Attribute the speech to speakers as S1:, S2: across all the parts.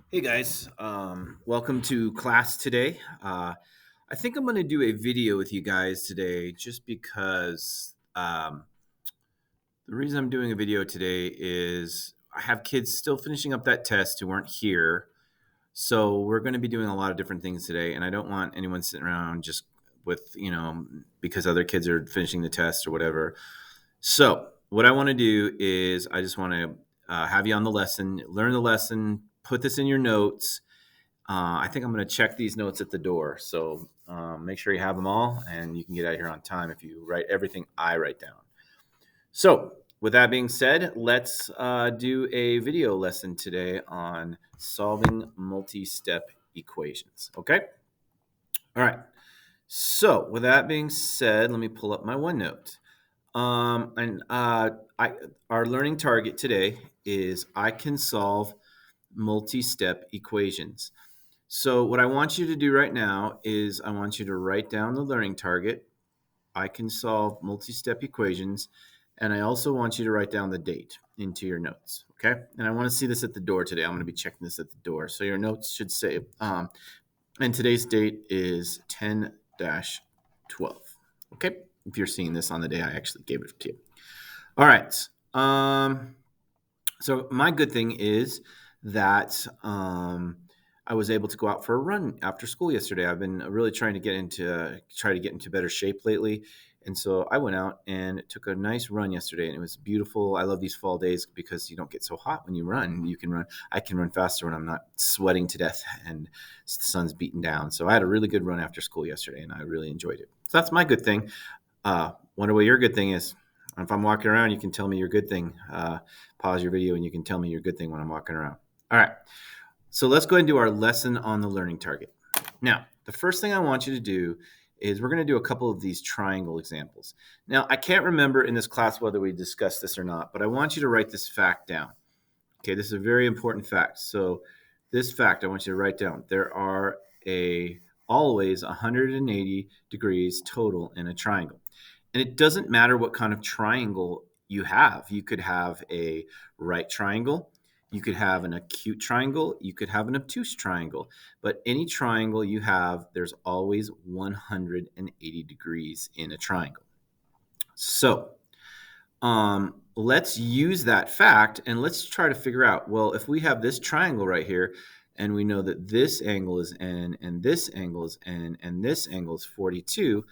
S1: Hey guys, welcome to class today. I think I'm going to do a video with you guys today just because the reason I'm doing a video today is I have kids still finishing up that test who weren't here. So we're going to be doing a lot of different things today, and I don't want anyone sitting around just with, because other kids are finishing the test or whatever. So what I want to do is I just want to have you on the lesson, learn the lesson, put this in your notes. I think I'm going to check these notes at the door. So make sure you have them all and you can get out of here on time if you write everything I write down. So, with that being said, let's do a video lesson today on solving multi-step equations. Okay? All right. So, with that being said, let me pull up my OneNote. Our learning target today is I can solve multi-step equations. So what I want you to do right now is I want you to write down the learning target. I can solve multi-step equations. And I also want you to write down the date into your notes. Okay. And I want to see this at the door today. I'm going to be checking this at the door. So your notes should say, and today's date is 10-12. Okay. If you're seeing this on the day I actually gave it to you. All right. So my good thing is that I was able to go out for a run after school yesterday. I've been really trying to get into better shape lately, and so I went out and took a nice run yesterday, and it was beautiful. I love these fall days because you don't get so hot when you run. You can run. I can run faster when I'm not sweating to death and the sun's beating down. So I had a really good run after school yesterday, and I really enjoyed it. So that's my good thing. Wonder what your good thing is. If I'm walking around, you can tell me your good thing. Pause your video and you can tell me your good thing when I'm walking around. All right. So let's go ahead and do our lesson on the learning target. Now, the first thing I want you to do is we're going to do a couple of these triangle examples. Now, I can't remember in this class whether we discussed this or not, but I want you to write this fact down. Okay, this is a very important fact. So this fact I want you to write down. There are always 180 degrees total in a triangle. And it doesn't matter what kind of triangle you have. You could have a right triangle, you could have an acute triangle, you could have an obtuse triangle. But any triangle you have, there's always 180 degrees in a triangle. So let's use that fact and let's try to figure out, well, if we have this triangle right here, and we know that this angle is n, and this angle is n, and this angle is 42,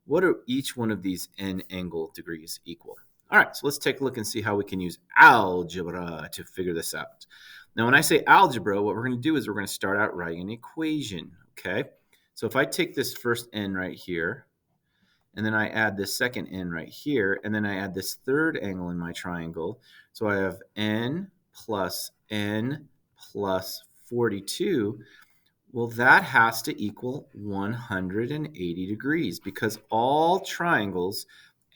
S1: what are each one of these n angle degrees equal? All right, so let's take a look and see how we can use algebra to figure this out. Now, when I say algebra, what we're going to do is we're going to start out writing an equation, okay? So if I take this first n right here, and then I add this second n right here, and then I add this third angle in my triangle, so I have n plus 42, well, that has to equal 180 degrees because all triangles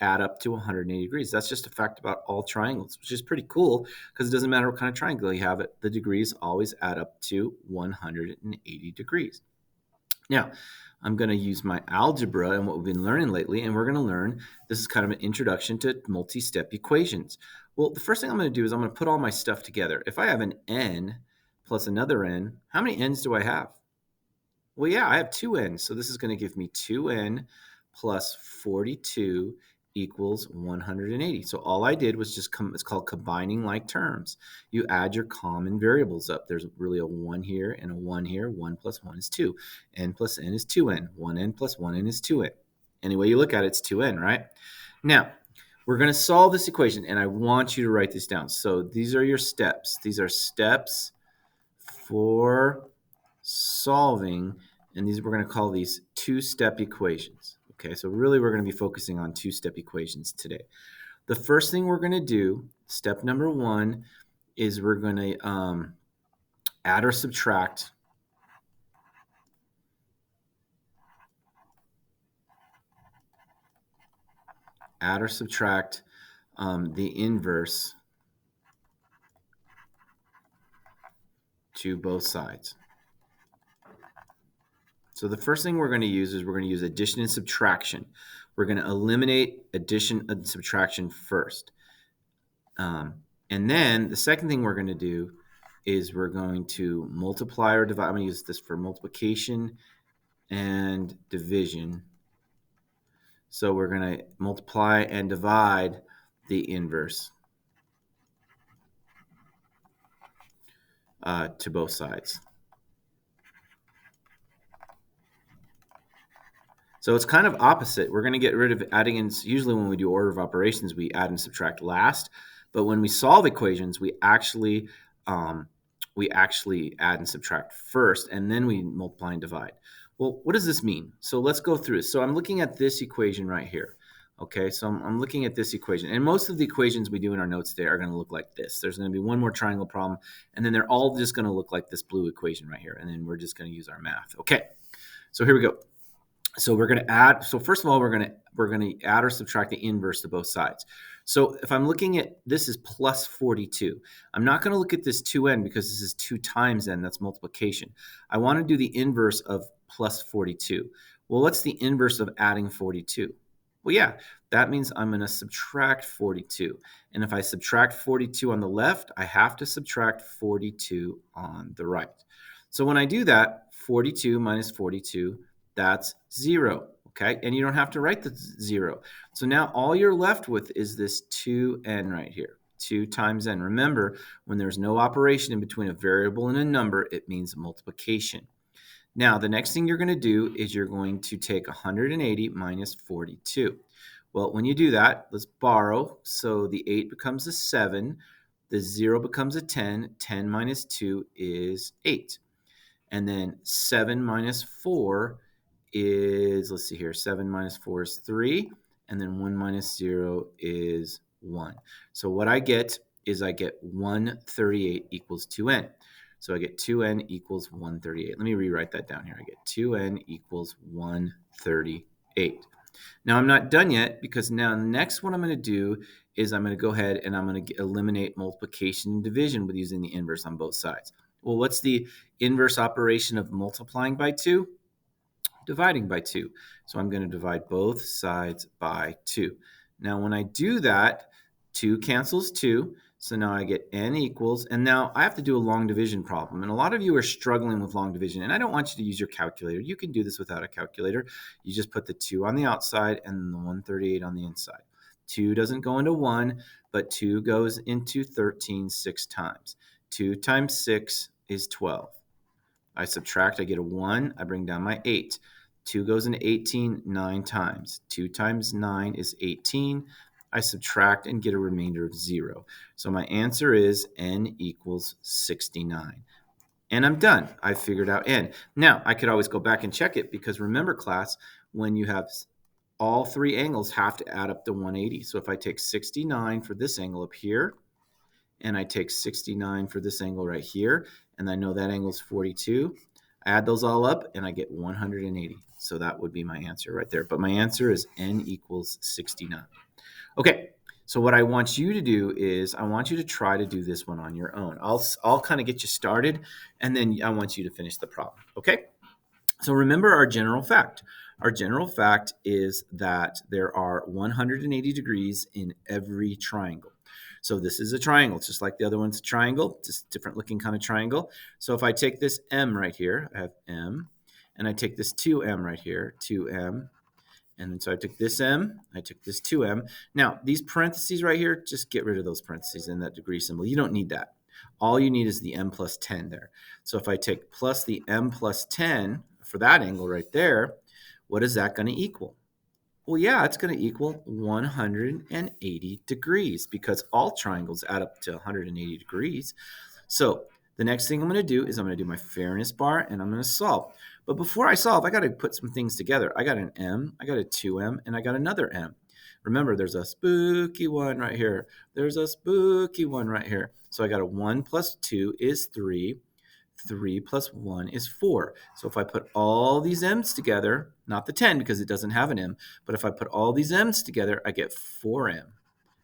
S1: add up to 180 degrees. That's just a fact about all triangles, which is pretty cool because it doesn't matter what kind of triangle you have, the degrees always add up to 180 degrees. Now, I'm going to use my algebra and what we've been learning lately, and we're going to learn, this is kind of an introduction to multi-step equations. Well, the first thing I'm going to do is I'm going to put all my stuff together. If I have an n plus another n, how many n's do I have? Well, yeah, I have two n's, so this is going to give me 2n plus 42 equals 180. So all I did was just it's called combining like terms. You add your common variables up. There's really a 1 here and a 1 here. 1 plus 1 is 2. N plus n is 2n. 1n plus 1n is 2n. Any way you look at it, it's 2n, right? Now, we're going to solve this equation, and I want you to write this down. So these are your steps. These are steps for solving, and we're going to call these two-step equations. Okay, so really we're going to be focusing on two-step equations today. The first thing we're going to do, step number 1, is we're going to add or subtract the inverse to both sides. So the first thing we're going to use is we're going to use addition and subtraction. We're going to eliminate addition and subtraction first. And then the second thing we're going to do is we're going to multiply or divide. I'm going to use this for multiplication and division. So we're going to multiply and divide the inverse to both sides. So it's kind of opposite. We're going to get rid of adding in. Usually when we do order of operations, we add and subtract last. But when we solve equations, we actually add and subtract first, and then we multiply and divide. Well, what does this mean? So let's go through this. So I'm looking at this equation right here. Okay, so I'm looking at this equation. And most of the equations we do in our notes today are going to look like this. There's going to be one more triangle problem, and then they're all just going to look like this blue equation right here. And then we're just going to use our math. Okay, so here we go. So we're going to add. So first of all, we're going to add or subtract the inverse to both sides. So if I'm looking at this is plus 42, I'm not going to look at this 2n because this is 2 times n. That's multiplication. I want to do the inverse of plus 42. Well, what's the inverse of adding 42? Well, yeah, that means I'm going to subtract 42. And if I subtract 42 on the left, I have to subtract 42 on the right. So when I do that, 42 minus 42, that's 0, okay? And you don't have to write the 0. So now all you're left with is this 2n right here, 2 times n. Remember, when there's no operation in between a variable and a number, it means multiplication. Now, the next thing you're going to do is you're going to take 180 minus 42. Well, when you do that, let's borrow. So the 8 becomes a 7, the 0 becomes a 10, 10 minus 2 is 8. And then 7 minus 4 is, let's see here, 7 minus 4 is 3, and then 1 minus 0 is 1. So what I get is I get 138 equals 2n. So I get 2n equals 138. Let me rewrite that down here. I get 2n equals 138. Now I'm not done yet because now the next one I'm going to do is I'm going to go ahead and I'm going to eliminate multiplication and division with using the inverse on both sides. Well, what's the inverse operation of multiplying by 2? Dividing by 2. So I'm going to divide both sides by 2. Now when I do that, 2 cancels 2. So now I get n equals, and now I have to do a long division problem. And a lot of you are struggling with long division, and I don't want you to use your calculator. You can do this without a calculator. You just put the 2 on the outside and the 138 on the inside. 2 doesn't go into 1, but 2 goes into 13 6 times. 2 times 6 is 12. I subtract, I get a 1, I bring down my 8. 2 goes into 18 9 times. 2 times 9 is 18. I subtract and get a remainder of 0. So my answer is n equals 69. And I'm done. I figured out n. Now, I could always go back and check it because remember, class, when you have all 3 angles have to add up to 180. So if I take 69 for this angle up here, and I take 69 for this angle right here, and I know that angle is 42, I add those all up, and I get 180. So that would be my answer right there. But my answer is n equals 69. Okay, so what I want you to do is I want you to try to do this one on your own. I'll kind of get you started, and then I want you to finish the problem. Okay, so remember our general fact. Our general fact is that there are 180 degrees in every triangle. So this is a triangle, just like the other one's a triangle, just different looking kind of triangle. So if I take this m right here, I have m, and I take this 2m right here, 2m, and then so I took this m, I took this 2m. Now, these parentheses right here, just get rid of those parentheses and that degree symbol. You don't need that. All you need is the m plus 10 there. So if I take plus the m plus 10 for that angle right there, what is that going to equal? Well, yeah, it's going to equal 180 degrees because all triangles add up to 180 degrees. So the next thing I'm going to do is I'm going to do my fairness bar and I'm going to solve. But before I solve, I got to put some things together. I got an m, I got a 2m, and I got another m. Remember, there's a spooky one right here. There's a spooky one right here. So I got a 1 plus 2 is 3. 3 plus 1 is 4. So if I put all these m's together, not the 10 because it doesn't have an m, but if I put all these m's together, I get 4m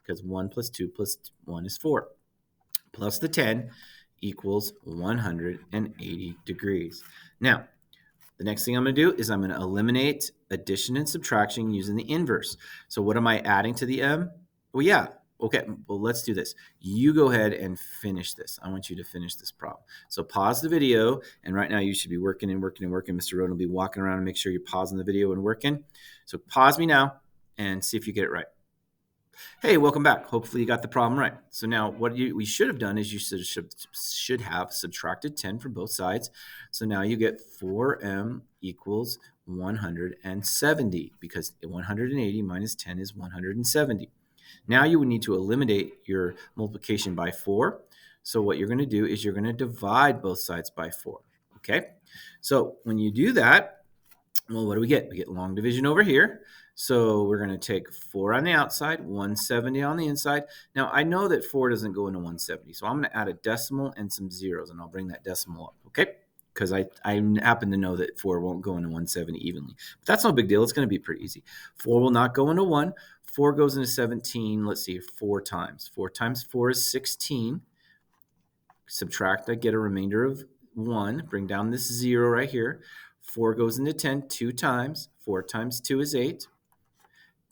S1: because 1 plus 2 plus 1 is 4. Plus the 10 equals 180 degrees. Now, the next thing I'm going to do is I'm going to eliminate addition and subtraction using the inverse. So what am I adding to the m? Well, yeah, Okay, well, let's do this. You go ahead and finish this. I want you to finish this problem. So pause the video, and right now you should be working and working and working. Mr. Roden will be walking around and make sure you're pausing the video and working. So pause me now and see if you get it right. Hey, welcome back. Hopefully you got the problem right. So now what we should have done is you should have subtracted 10 from both sides. So now you get 4m equals 170 because 180 minus 10 is 170. Now you would need to eliminate your multiplication by 4. So what you're going to do is you're going to divide both sides by 4. Okay? So when you do that, well, what do we get? We get long division over here. So we're going to take 4 on the outside, 170 on the inside. Now, I know that 4 doesn't go into 170, so I'm going to add a decimal and some zeros, and I'll bring that decimal up, okay? Because I happen to know that 4 won't go into 170 evenly. But that's no big deal. It's going to be pretty easy. 4 will not go into 1. 4 goes into 17, let's see, 4 times. 4 times 4 is 16. Subtract, I get a remainder of 1. Bring down this 0 right here. 4 goes into 10 2 times. 4 times 2 is 8.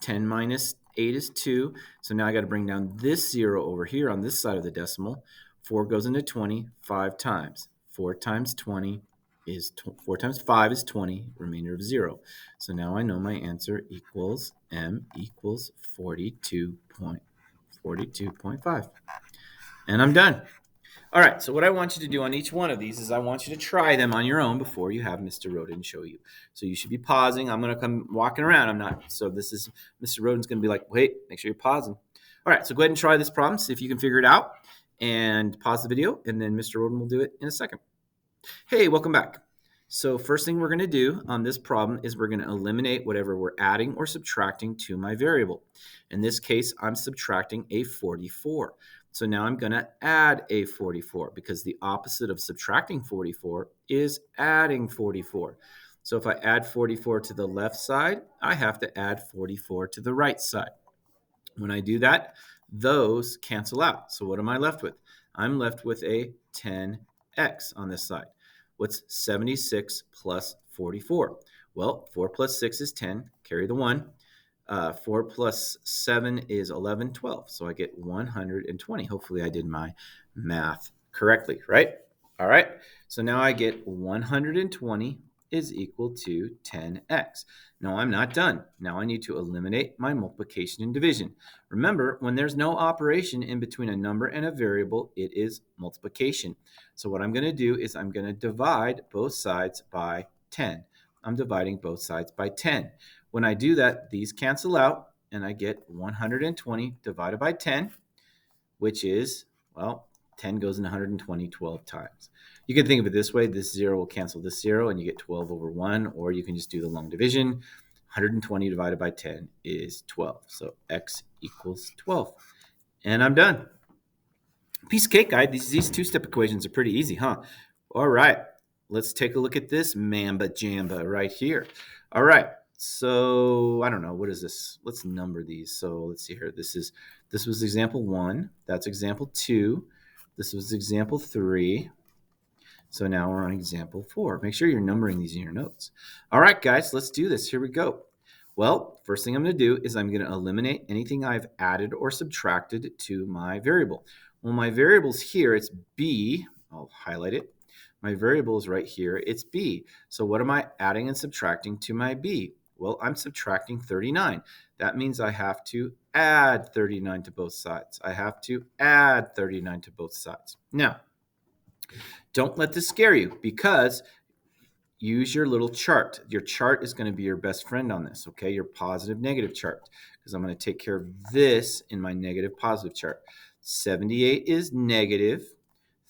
S1: 10 minus 8 is 2. So now I got to bring down this 0 over here on this side of the decimal. 4 goes into 20 5 times. 4 times 20 is 4 times 5 is 20, remainder of 0. So now I know my answer equals m equals 42.5. And I'm done. All right, so what I want you to do on each one of these is I want you to try them on your own before you have Mr. Roden show you. So you should be pausing. I'm going to come walking around. I'm not. So this is Mr. Roden's going to be like, wait, make sure you're pausing. All right, so go ahead and try this problem, see if you can figure it out, and pause the video, and then Mr. Roden will do it in a second. Hey, welcome back. So first thing we're going to do on this problem is we're going to eliminate whatever we're adding or subtracting to my variable. In this case, I'm subtracting a 44. So now I'm going to add a 44 because the opposite of subtracting 44 is adding 44. So if I add 44 to the left side, I have to add 44 to the right side. When I do that, those cancel out. So what am I left with? I'm left with a 10x on this side. What's 76 plus 44? Well, 4 plus 6 is 10. Carry the 1. 4 plus 7 is 11, 12. So I get 120. Hopefully I did my math correctly, right? All right. So now I get 120 is equal to 10x. No, I'm not done. Now I need to eliminate my multiplication and division. Remember, when there's no operation in between a number and a variable, it is multiplication. So what I'm going to do is I'm going to divide both sides by 10. I'm dividing both sides by 10. When I do that, these cancel out, and I get 120 divided by 10, which is, well, 10 goes into 120 12 times. You can think of it this way. This 0 will cancel this 0, and you get 12 over 1, or you can just do the long division. 120 divided by 10 is 12. So x equals 12. And I'm done. Piece of cake, guy. These two-step equations are pretty easy, huh? All right. Let's take a look at this mamba jamba right here. All right. So I don't know, what is this? Let's number these. So let's see here. This was example 1. That's example 2. This was example 3. So now we're on example 4. Make sure you're numbering these in your notes. All right, guys, let's do this. Here we go. Well, first thing I'm going to do is I'm going to eliminate anything I've added or subtracted to my variable. Well, my variable's here. It's b. I'll highlight it. My variable is right here. It's b. So what am I adding and subtracting to my b? Well, I'm subtracting 39. That means I have to add 39 to both sides. I have to add 39 to both sides. Now, don't let this scare you because use your little chart. Your chart is going to be your best friend on this, okay? Your positive negative chart, because I'm going to take care of this in my negative positive chart. 78 is negative,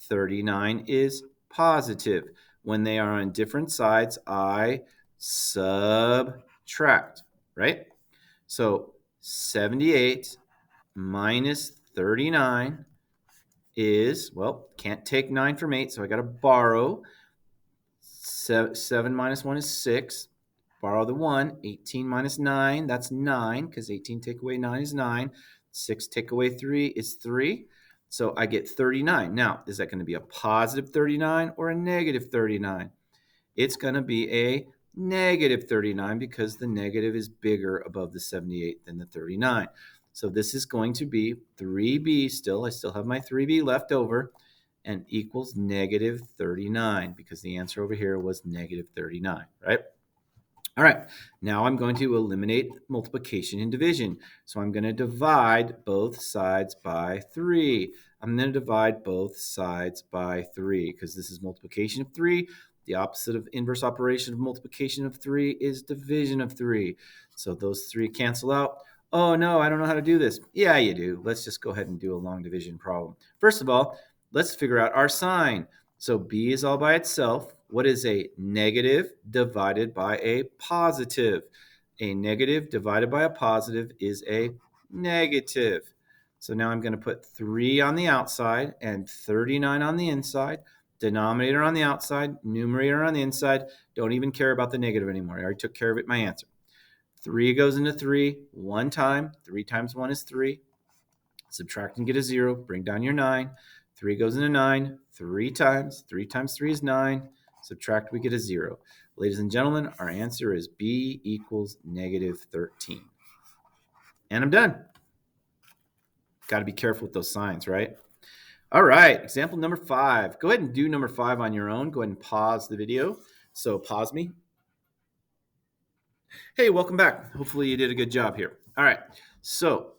S1: 39 is positive. When they are on different sides, I subtract, right? So 78 minus 39 is, well, can't take 9 from 8, so I got to borrow. 7 minus 1 is 6. Borrow the 1. 18 minus 9, that's 9, because 18 take away 9 is 9. 6 take away 3 is 3. So I get 39. Now, is that going to be a positive 39 or a negative 39? It's going to be a negative 39 because the negative is bigger above the 78 than the 39. So this is going to be 3b still. I still have my 3b left over, and equals negative 39 because the answer over here was negative 39, right? All right, now I'm going to eliminate multiplication and division. So I'm going to divide both sides by 3. I'm going to divide both sides by 3 because this is multiplication of 3. The opposite of inverse operation of multiplication of 3 is division of 3. So those 3 cancel out. Oh, no, I don't know how to do this. Yeah, you do. Let's just go ahead and do a long division problem. First of all, let's figure out our sign. So b is all by itself. What is a negative divided by a positive? A negative divided by a positive is a negative. So now I'm going to put 3 on the outside and 39 on the inside. Denominator on the outside, numerator on the inside. Don't even care about the negative anymore. I already took care of it in my answer. 3 goes into 3 one time. 3 times 1 is 3. Subtract and get a 0. Bring down your 9. 3 goes into 9 3 times. 3 times 3 is 9. Subtract, we get a 0. Ladies and gentlemen, our answer is b equals negative 13. And I'm done. Got to be careful with those signs, right? All right, example number 5. Go ahead and do number 5 on your own. Go ahead and pause the video. So pause me. Hey, welcome back. Hopefully you did a good job here. All right, so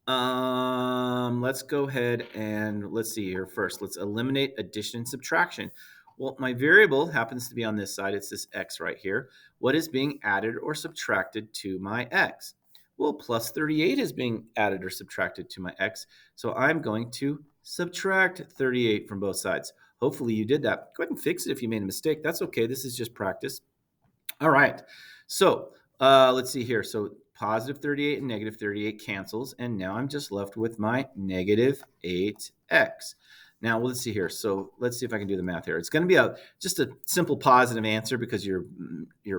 S1: let's go ahead and let's see here first. Let's eliminate addition and subtraction. Well, my variable happens to be on this side. It's this x right here. What is being added or subtracted to my x? Well, plus 38 is being added or subtracted to my x. So I'm going to subtract 38 from both sides. Hopefully you did that. Go ahead and fix it if you made a mistake. That's okay. This is just practice. All right. So let's see here. So positive 38 and negative 38 cancels, and now I'm just left with my negative 8x. Now, let's see here. So let's see if I can do the math here. It's going to be just a simple positive answer because your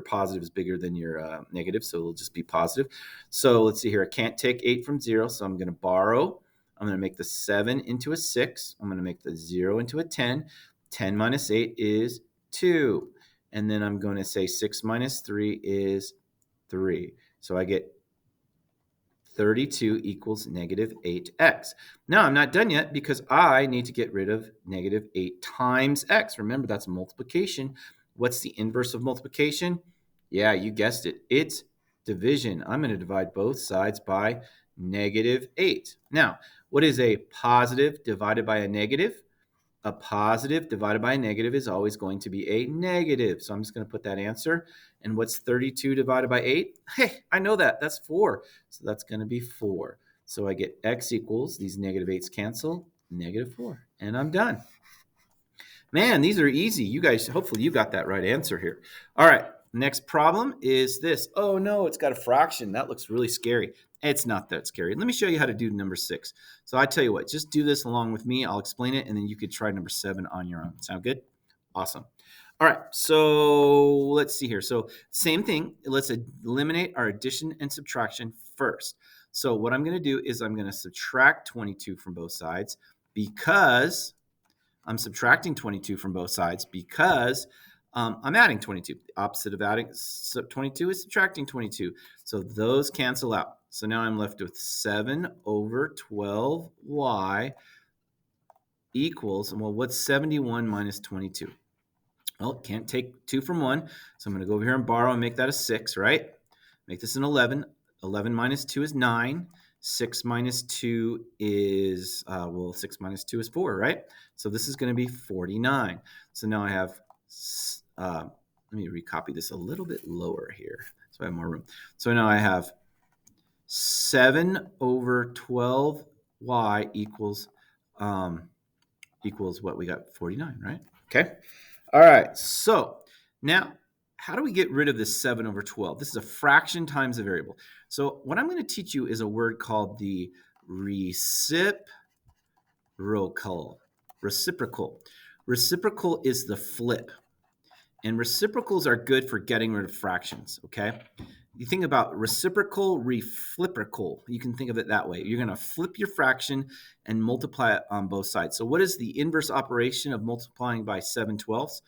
S1: positive is bigger than your negative, so it'll just be positive. So let's see here. I can't take 8 from 0, so I'm going to borrow. I'm going to make the 7 into a 6. I'm going to make the 0 into a 10. 10 minus 8 is 2. And then I'm going to say 6 minus 3 is 3. So I get 32 equals negative 8x. Now, I'm not done yet because I need to get rid of negative 8 times x. Remember, that's multiplication. What's the inverse of multiplication? Yeah, you guessed it. It's division. I'm going to divide both sides by negative 8. Now, what is a positive divided by a negative? A positive divided by a negative is always going to be a negative. So I'm just going to put that answer. And what's 32 divided by 8? Hey, I know that. That's 4. So that's going to be 4. So I get x equals, these negative 8's cancel, negative 4. And I'm done. Man, these are easy. You guys, hopefully you got that right answer here. All right, next problem is this. Oh no, it's got a fraction. That looks really scary. It's not that scary. Let me show you how to do number 6. So I tell you what, just do this along with me. I'll explain it, and then you could try number 7 on your own. Sound good? Awesome. All right, so let's see here. So same thing. Let's eliminate our addition and subtraction first. So what I'm going to do is I'm going to subtract 22 from both sides because I'm subtracting 22 from both sides because I'm adding 22. The opposite of adding 22 is subtracting 22. So those cancel out. So now I'm left with 7 over 12y equals, well, what's 71 minus 22? Well, can't take 2 from 1. So I'm going to go over here and borrow and make that a 6, right? Make this an 11. 11 minus 2 is 9. 6 minus 2 is, 6 minus 2 is 4, right? So this is going to be 49. So now I have, let me recopy this a little bit lower here so I have more room. So now I have 7 over 12y equals what we got, 49, right? Okay. All right. So now, how do we get rid of this 7 over 12? This is a fraction times a variable. So what I'm going to teach you is a word called the reciprocal. Reciprocal is the flip. And reciprocals are good for getting rid of fractions, okay? You think about reciprocal, refliprical. You can think of it that way. You're going to flip your fraction and multiply it on both sides. So what is the inverse operation of multiplying by 7/12?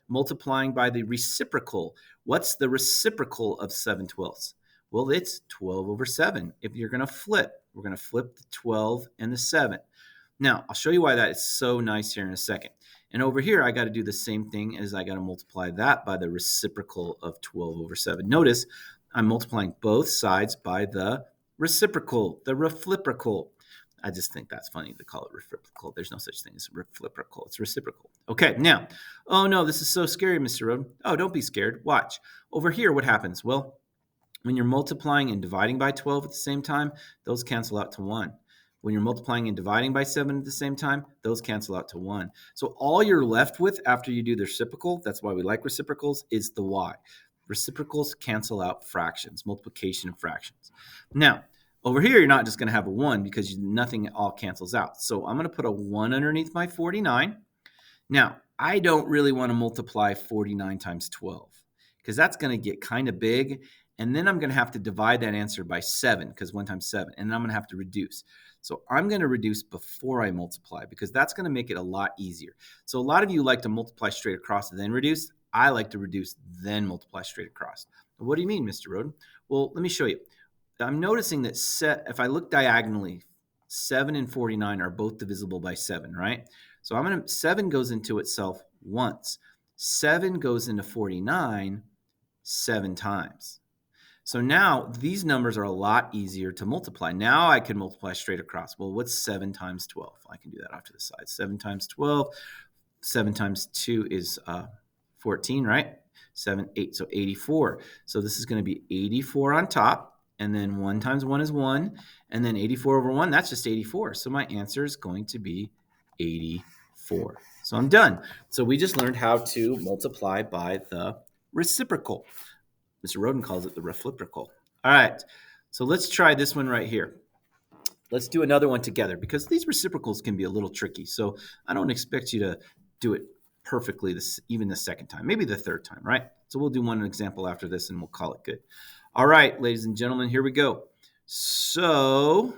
S1: Multiplying by the reciprocal. What's the reciprocal of 7/12? Well, it's 12 over 7. If you're going to flip, we're going to flip the 12 and the 7. Now, I'll show you why that is so nice here in a second. And over here, I got to do the same thing as I got to multiply that by the reciprocal of 12 over 7. Notice I'm multiplying both sides by the reciprocal, the refliprical. I just think that's funny to call it reciprocal. There's no such thing as reciprocal. It's reciprocal. Okay, now, oh no, this is so scary, Mr. Roden. Oh, don't be scared. Watch. Over here, what happens? Well, when you're multiplying and dividing by 12 at the same time, those cancel out to 1. When you're multiplying and dividing by 7 at the same time, those cancel out to 1. So all you're left with after you do the reciprocal, that's why we like reciprocals, is the y. Reciprocals cancel out fractions, multiplication of fractions. Now, over here, you're not just going to have a 1 because nothing all cancels out. So I'm going to put a 1 underneath my 49. Now, I don't really want to multiply 49 times 12 because that's going to get kind of big. And then I'm going to have to divide that answer by 7 because 1 times 7. And then I'm going to have to reduce. So I'm going to reduce before I multiply because that's going to make it a lot easier. So a lot of you like to multiply straight across and then reduce. I like to reduce, then multiply straight across. What do you mean, Mr. Roden? Well, let me show you. I'm noticing that if I look diagonally, 7 and 49 are both divisible by 7, right? So 7 goes into itself once. 7 goes into 49 7 times. So now these numbers are a lot easier to multiply. Now I can multiply straight across. Well, what's 7 times 12? I can do that off to the side. 7 times 12, 7 times 2 is 14, right? 7, 8, so 84. So this is going to be 84 on top. And then 1 times 1 is 1. And then 84 over 1, that's just 84. So my answer is going to be 84. So I'm done. So we just learned how to multiply by the reciprocal. Mr. Roden calls it the refliprical. All right. So let's try this one right here. Let's do another one together because these reciprocals can be a little tricky. So I don't expect you to do it perfectly even the second time, maybe the third time, right? So we'll do one example after this and we'll call it good. All right, ladies and gentlemen, here we go. So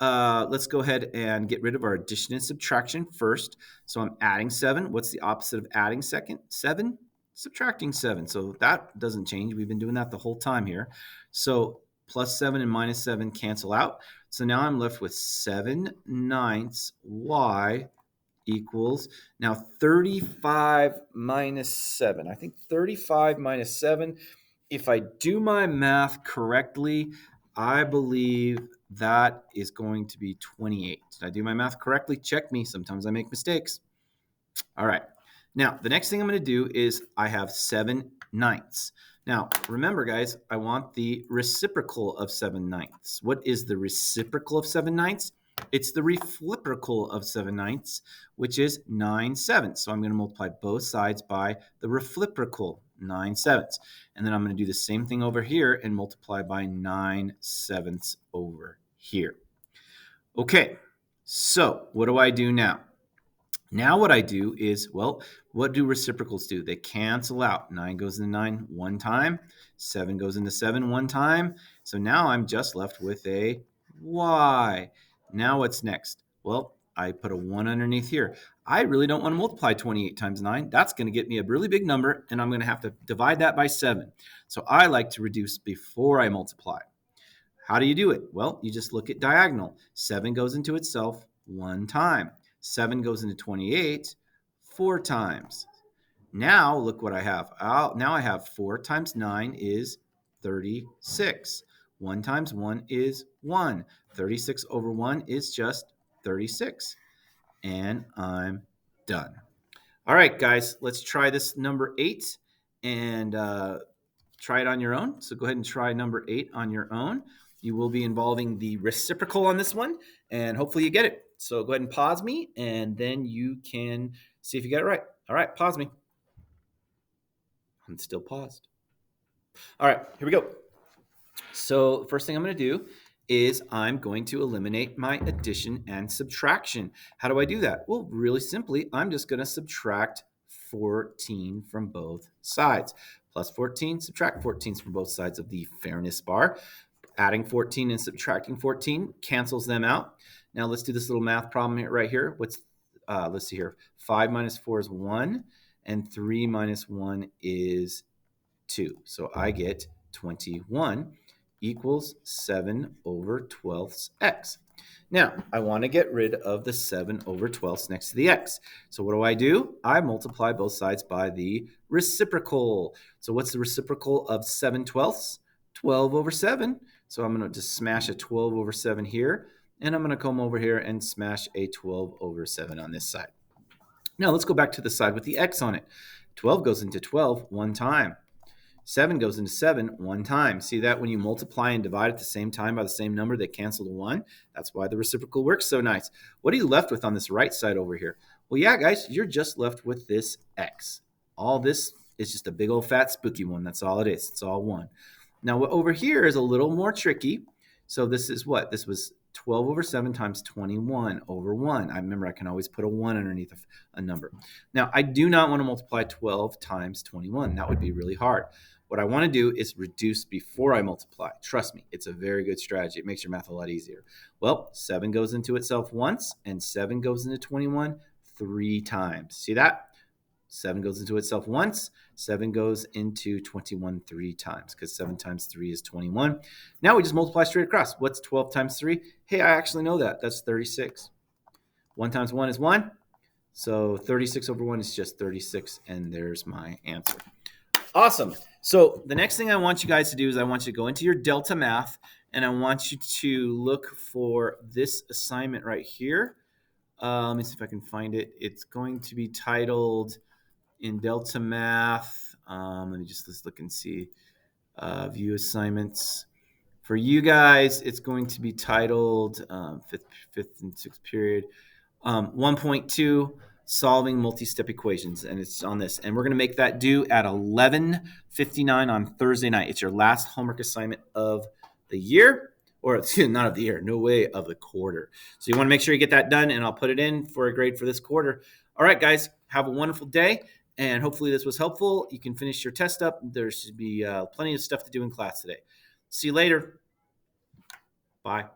S1: let's go ahead and get rid of our addition and subtraction first. So I'm adding 7. What's the opposite of adding 7? Subtracting 7. So that doesn't change. We've been doing that the whole time here. So plus 7 and minus 7 cancel out. So now I'm left with 7/9 y equals now 35 minus 7. I think 35 minus 7. If I do my math correctly, I believe that is going to be 28. Did I do my math correctly? Check me. Sometimes I make mistakes. All right. Now, the next thing I'm going to do is I have 7/9. Now, remember, guys, I want the reciprocal of 7/9. What is the reciprocal of 7/9? It's the refliprical of 7/9, which is 9/7. So I'm going to multiply both sides by the refliprical, 9/7. And then I'm going to do the same thing over here and multiply by 9/7 over here. Okay, so what do I do now? Now what I do is, well, what do reciprocals do? They cancel out. 9 goes into 9 one time. 7 goes into 7 one time. So now I'm just left with a y. Now what's next? Well, I put a 1 underneath here. I really don't want to multiply 28 times 9. That's going to get me a really big number, and I'm going to have to divide that by 7. So I like to reduce before I multiply. How do you do it? Well, you just look at diagonal. 7 goes into itself one time. 7 goes into 28 4 times. Now look what I have. Now I have 4 times 9 is 36. 1 times 1 is 1. 36 over 1 is just 36. And I'm done. All right, guys, let's try this number 8 and try it on your own. So go ahead and try number 8 on your own. You will be involving the reciprocal on this one, and hopefully you get it. So go ahead and pause me, and then you can see if you get it right. All right, pause me. I'm still paused. All right, here we go. So first thing I'm going to do is I'm going to eliminate my addition and subtraction. How do I do that? Well, really simply, I'm just going to subtract 14 from both sides. Plus 14, subtract 14 from both sides of the fairness bar. Adding 14 and subtracting 14 cancels them out. Now let's do this little math problem here, right here. Let's see here. 5 minus 4 is 1, and 3 minus 1 is 2. So I get 21. equals 7/12 x. Now, I want to get rid of the 7/12 next to the x. So what do? I multiply both sides by the reciprocal. So what's the reciprocal of 7/12? 12/7. So I'm going to just smash a 12/7 here, and I'm going to come over here and smash a 12/7 on this side. Now let's go back to the side with the x on it. 12 goes into 12 one time. 7 goes into 7 one time. See that when you multiply and divide at the same time by the same number, they cancel to 1. That's why the reciprocal works so nice. What are you left with on this right side over here? Well, yeah, guys, you're just left with this x. All this is just a big old fat spooky one. That's all it is. It's all 1. Now, over here is a little more tricky. So this is what? This was 12/7 times 21/1. I remember I can always put a 1 underneath a number. Now, I do not want to multiply 12 times 21. That would be really hard. What I want to do is reduce before I multiply. Trust me, it's a very good strategy. It makes your math a lot easier. Well, 7 goes into itself once, and 7 goes into 21 3 times. See that? 7 goes into itself once, 7 goes into 21 3 times, because 7 times 3 is 21. Now we just multiply straight across. What's 12 times 3? Hey, I actually know that. That's 36. 1 times 1 is 1. So 36/1 is just 36, and there's my answer. Awesome. So the next thing I want you guys to do is I want you to go into your Delta Math, and I want you to look for this assignment right here. Let me see if I can find it. It's going to be titled in Delta Math. Let's look and see. View assignments. For you guys, it's going to be titled fifth and sixth period. 1.2, solving multi-step equations, and it's on this. And we're going to make that due at 11:59 on Thursday night. It's your last homework assignment of the year, or not of the year, no way, of the quarter. So you want to make sure you get that done, and I'll put it in for a grade for this quarter. All right, guys, have a wonderful day, and hopefully this was helpful. You can finish your test up. There should be plenty of stuff to do in class today. See you later. Bye.